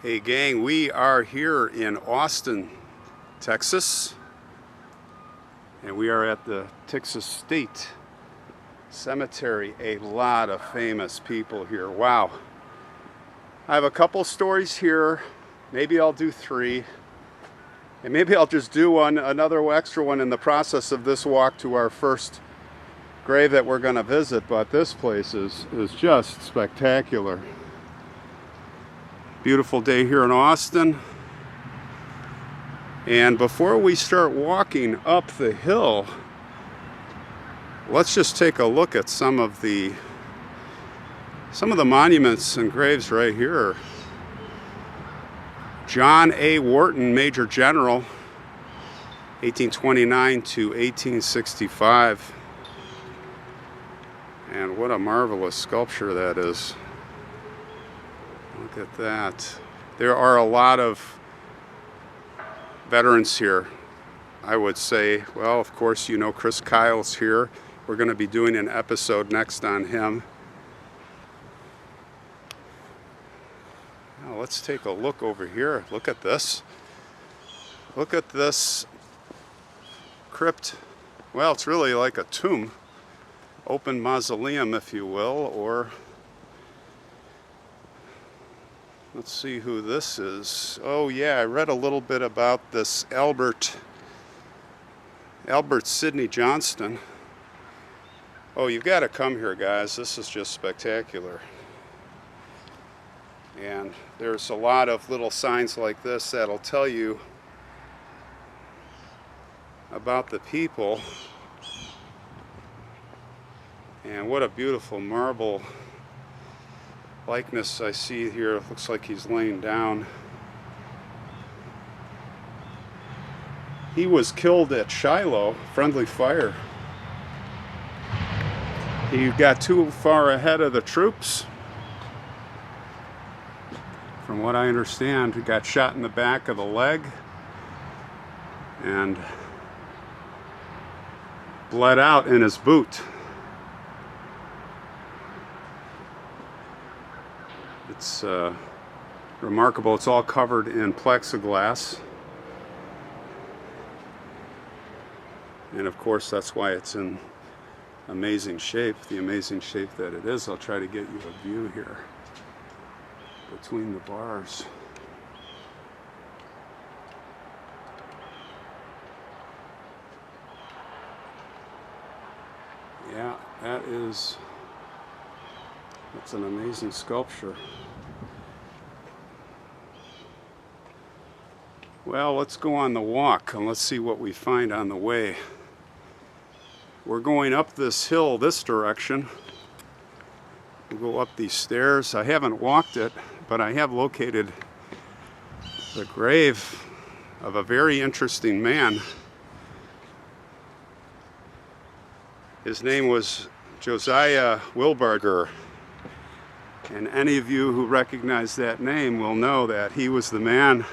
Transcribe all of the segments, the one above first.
Hey gang, we are here in Austin, Texas, and we are at the Texas State Cemetery. A lot of famous people here. Wow. I have a couple stories here. Maybe I'll do 3, and maybe I'll just do another extra one in the process of this walk to our first grave that we're going to visit. But this place is just spectacular. Beautiful day here in Austin. And before we start walking up the hill, let's just take a look at some of the monuments and graves right here. John A. Wharton, Major General, 1829 to 1865. And what a marvelous sculpture that is. Look at that. There are a lot of veterans here. I would say, well, of course, you know Chris Kyle's here. We're going to be doing an episode next on him. Now let's take a look over here. Look at this. Look at this crypt. Well, it's really like a tomb. Open mausoleum, if you will, or let's see who this is. Oh yeah, I read a little bit about this Albert Sidney Johnston. Oh, you've got to come here, guys. This is just spectacular. And there's a lot of little signs like this that'll tell you about the people. And what a beautiful marble likeness I see here. It looks like he's laying down. He was killed at Shiloh, friendly fire. He got too far ahead of the troops. From what I understand, he got shot in the back of the leg and bled out in his boot. It's remarkable. It's all covered in plexiglass. And of course, that's why it's in amazing shape, the amazing shape that it is. I'll try to get you a view here between the bars. Yeah, that's an amazing sculpture. Well, let's go on the walk and let's see what we find on the way. We're going up this hill this direction. We'll go up these stairs. I haven't walked it, but I have located the grave of a very interesting man. His name was Josiah Wilbarger. And any of you who recognize that name will know that he was the man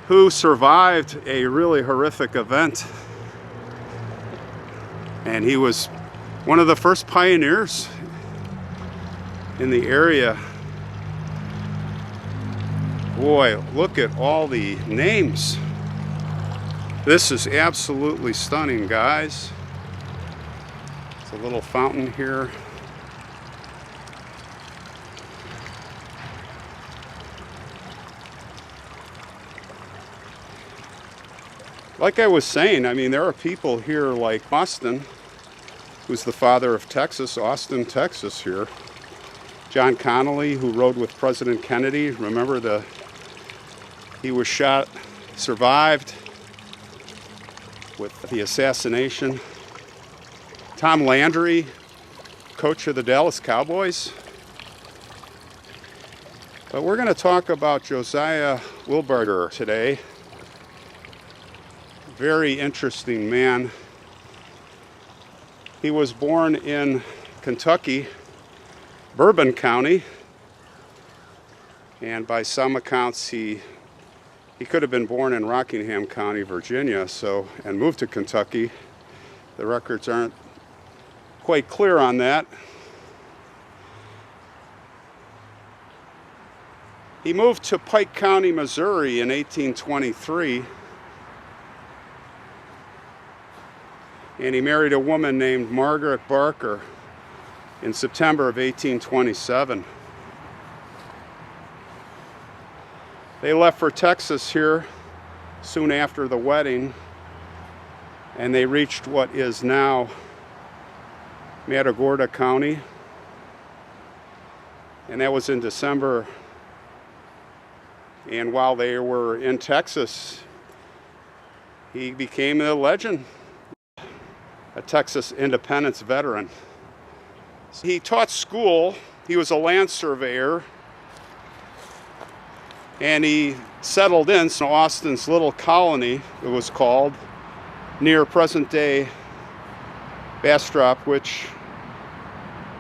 who survived a really horrific event. And he was one of the first pioneers in the area. Boy, look at all the names. This is absolutely stunning, guys. It's a little fountain here. Like I was saying, I mean, there are people here like Austin, who's the father of Texas, Austin, Texas here. John Connally, who rode with President Kennedy. Remember, he was shot, survived with the assassination. Tom Landry, coach of the Dallas Cowboys. But we're going to talk about Josiah Wilbarger today. Very interesting man. He was born in Kentucky, Bourbon County, and by some accounts he could have been born in Rockingham County, Virginia, and moved to Kentucky. The records aren't quite clear on that. He moved to Pike County, Missouri in 1823, and he married a woman named Margaret Barker in September of 1827. They left for Texas here soon after the wedding, and they reached what is now Matagorda County, and that was in December. And while they were in Texas, he became a legend, a Texas independence veteran. He taught school, he was a land surveyor, and he settled in Austin's little colony, it was called, near present-day Bastrop, which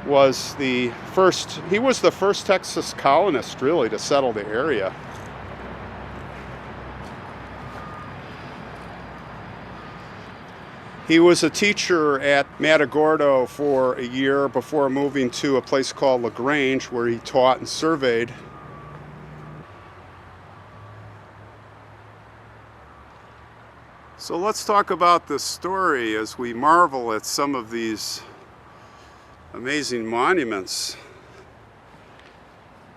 was the first, he was the first Texas colonist really to settle the area. He was a teacher at Matagorda for a year before moving to a place called LaGrange, where he taught and surveyed. So let's talk about this story as we marvel at some of these amazing monuments.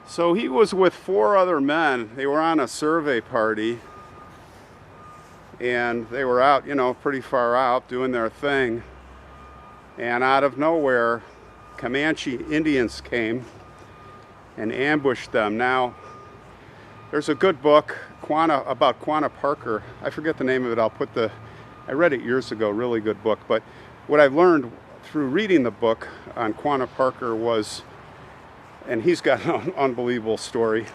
So he was with 4 other men. They were on a survey party, and they were out, you know, pretty far out doing their thing. And out of nowhere, Comanche Indians came and ambushed them. Now, there's a good book about Quanah Parker. I forget the name of it. I read it years ago, really good book. But what I've learned through reading the book on Quanah Parker was, and he's got an unbelievable story,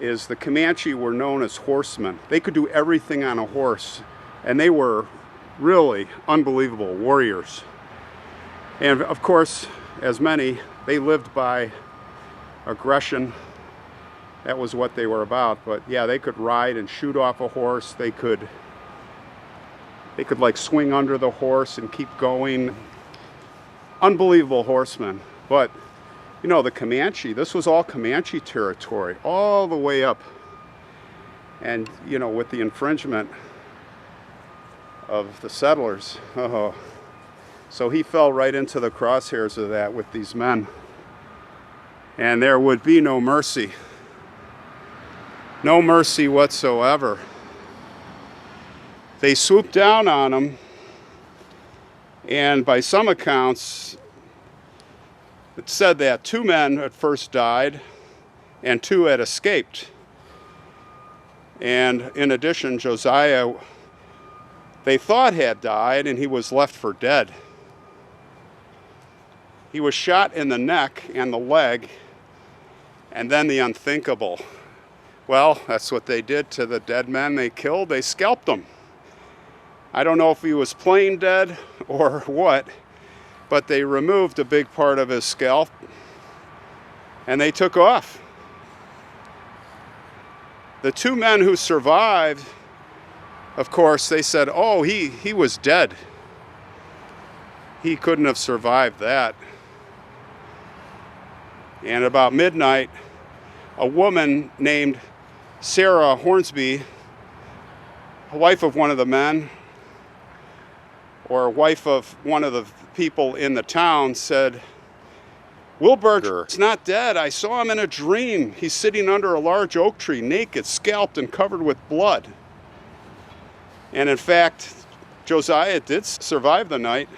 is the Comanche were known as horsemen. They could do everything on a horse, and they were really unbelievable warriors. And of course, as many, they lived by aggression. That was what they were about. But yeah, they could ride and shoot off a horse. They could like swing under the horse and keep going. Unbelievable horsemen. But you know, the Comanche, this was all Comanche territory, all the way up. And, you know, with the infringement of the settlers, so he fell right into the crosshairs of that with these men. And there would be no mercy. No mercy whatsoever. They swooped down on him, and by some accounts, it said that 2 men at first died and 2 had escaped. And in addition, Josiah, they thought had died, and he was left for dead. He was shot in the neck and the leg, and then the unthinkable. Well, that's what they did to the dead men they killed. They scalped them. I don't know if he was plain dead or what, but they removed a big part of his scalp and they took off. The 2 men who survived, of course, they said, oh, he was dead. He couldn't have survived that. And about midnight, a woman named Sarah Hornsby, wife of one of the men, or wife of one of the people in the town, said, Wilbarger is not dead. I saw him in a dream. He's sitting under a large oak tree, naked, scalped, and covered with blood. And in fact, Josiah did survive the night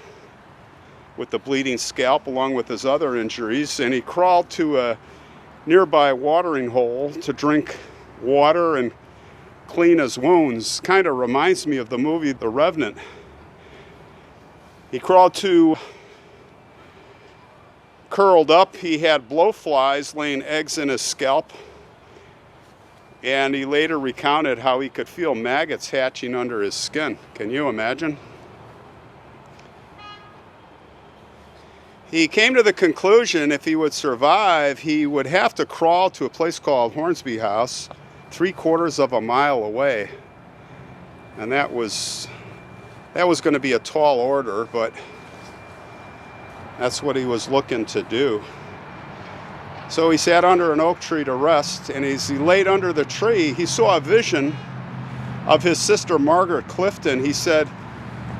with the bleeding scalp along with his other injuries, and he crawled to a nearby watering hole to drink water and clean his wounds. Kind of reminds me of the movie The Revenant. He crawled to, curled up. He had blowflies laying eggs in his scalp, and he later recounted how he could feel maggots hatching under his skin. Can you imagine? He came to the conclusion if he would survive, he would have to crawl to a place called Hornsby House, 3/4 of a mile away. And that was going to be a tall order, but that's what he was looking to do. So he sat under an oak tree to rest, and as he laid under the tree, he saw a vision of his sister Margaret Clifton. He said,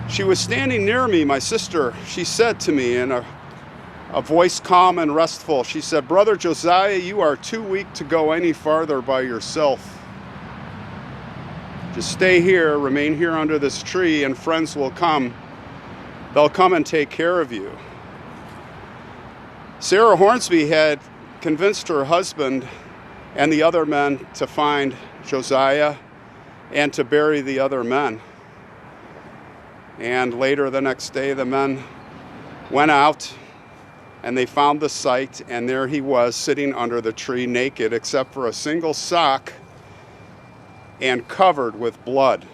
"She was standing near me, my sister. She said to me in a voice calm and restful, she said, 'Brother Josiah, you are too weak to go any farther by yourself. Just stay here, remain here under this tree, and friends will come. They'll come and take care of you.'" Sarah Hornsby had convinced her husband and the other men to find Josiah and to bury the other men. And later the next day, the men went out and they found the site, and there he was sitting under the tree naked except for a single sock and covered with blood.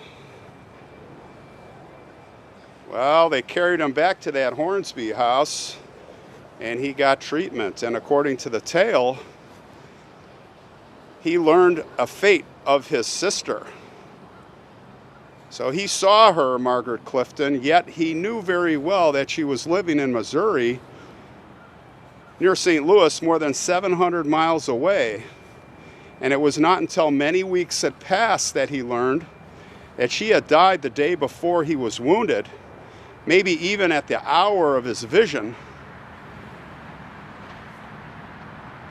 Well, they carried him back to that Hornsby house, and he got treatment. And according to the tale, he learned a fate of his sister. So he saw her, Margaret Clifton, yet he knew very well that she was living in Missouri, near St. Louis, more than 700 miles away. And it was not until many weeks had passed that he learned that she had died the day before he was wounded, maybe even at the hour of his vision,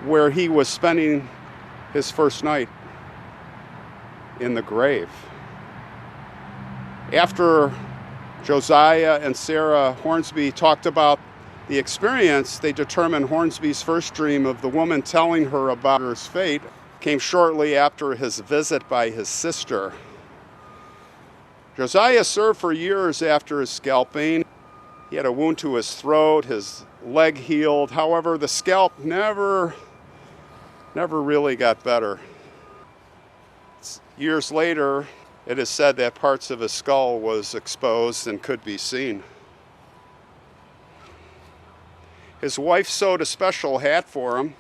where he was spending his first night in the grave. After Josiah and Sarah Hornsby talked about the experience, they determined Hornsby's first dream of the woman telling her about her fate came shortly after his visit by his sister. Josiah served for years after his scalping. He had a wound to his throat, his leg healed. However, the scalp never really got better. Years later, it is said that parts of his skull was exposed and could be seen. His wife sewed a special hat for him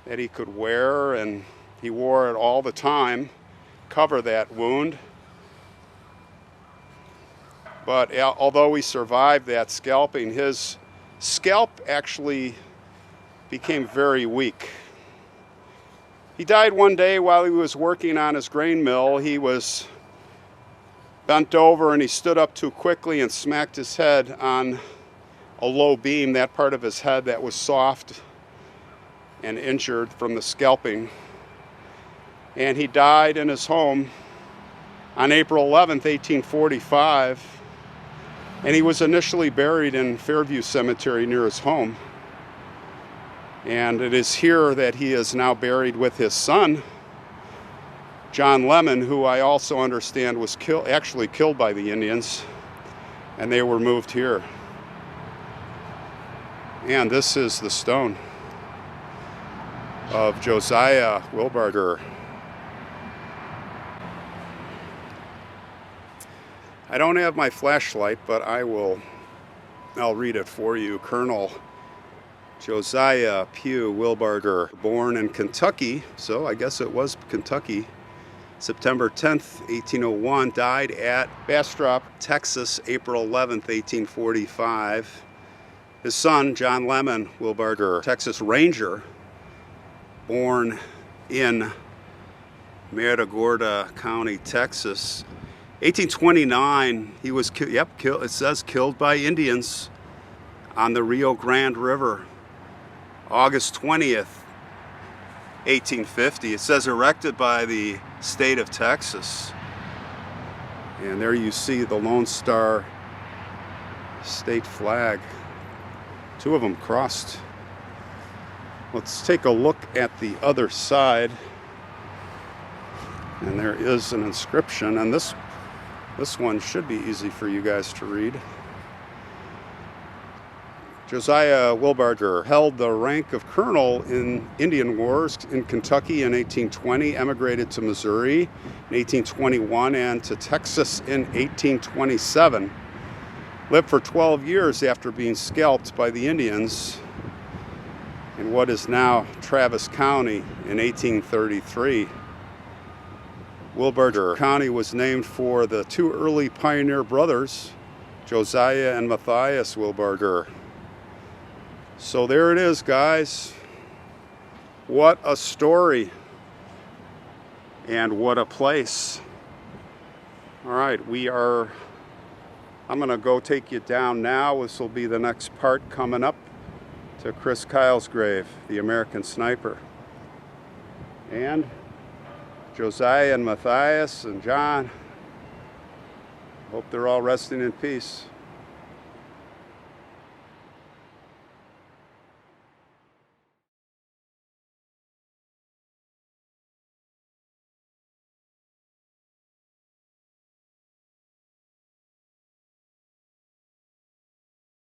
that he could wear, and he wore it all the time, cover that wound. But although he survived that scalping, his scalp actually became very weak. He died one day while he was working on his grain mill. He was bent over and he stood up too quickly and smacked his head on a low beam, that part of his head that was soft and injured from the scalping. And he died in his home on April 11th, 1845. And he was initially buried in Fairview Cemetery near his home. And it is here that he is now buried with his son, John Lemon, who I also understand was actually killed by the Indians, and they were moved here. And this is the stone of Josiah Wilbarger. I don't have my flashlight, but I'll read it for you. Colonel Josiah Pugh Wilbarger, born in Kentucky, so I guess it was Kentucky, September 10th, 1801, died at Bastrop, Texas, April 11th, 1845. His son, John Lemon Wilbarger, Texas Ranger, born in Matagorda County, Texas. 1829, he was killed, it says killed by Indians on the Rio Grande River. August 20th, 1850, it says erected by the state of Texas. And there you see the Lone Star state flag. Two of them crossed. Let's take a look at the other side. And there is an inscription, and this one should be easy for you guys to read. Josiah Wilbarger held the rank of colonel in Indian Wars in Kentucky in 1820, emigrated to Missouri in 1821 and to Texas in 1827. Lived for 12 years after being scalped by the Indians in what is now Travis County in 1833. Wilbarger County was named for the two early pioneer brothers, Josiah and Matthias Wilbarger. So there it is, guys. What a story, and what a place. All right, I'm gonna go take you down now. This will be the next part coming up to Chris Kyle's grave, the American sniper. And Josiah and Matthias and John, hope they're all resting in peace.